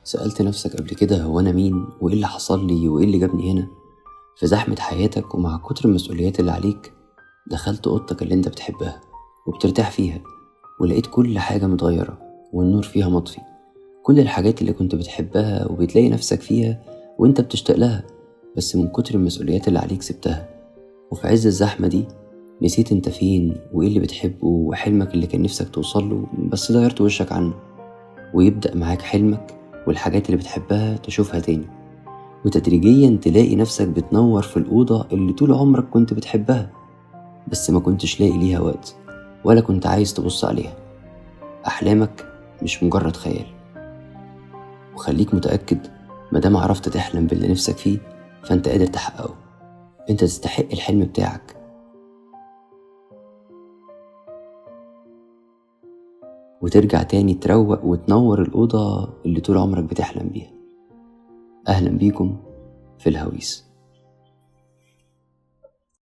سألت نفسك قبل كده هو أنا مين وإيه اللي حصل لي وإيه اللي جابني هنا؟ في زحمة حياتك ومع كتر المسؤوليات اللي عليك دخلت أوضتك اللي أنت بتحبها وبترتاح فيها، ولقيت كل حاجة متغيرة والنور فيها مطفي. كل الحاجات اللي كنت بتحبها وبتلاقي نفسك فيها وإنت بتشتاق لها، بس من كتر المسؤوليات اللي عليك سبتها. وفي عز الزحمة دي نسيت انت فين وإيه اللي بتحبه وحلمك اللي كان نفسك توصله بس دايرت وشك عنه. ويبدأ معاك حلمك والحاجات اللي بتحبها تشوفها تاني، وتدريجيا تلاقي نفسك بتنور في الأوضة اللي طول عمرك كنت بتحبها بس ما كنتش لاقي ليها وقت ولا كنت عايز تبص عليها. أحلامك مش مجرد خيال، وخليك متأكد مادام عرفت تحلم باللي نفسك فيه فانت قادر تحققه. انت تستحق الحلم بتاعك. وترجع تاني تروق وتنور الأوضة اللي طول عمرك بتحلم بيها. أهلا بيكم في الهويس.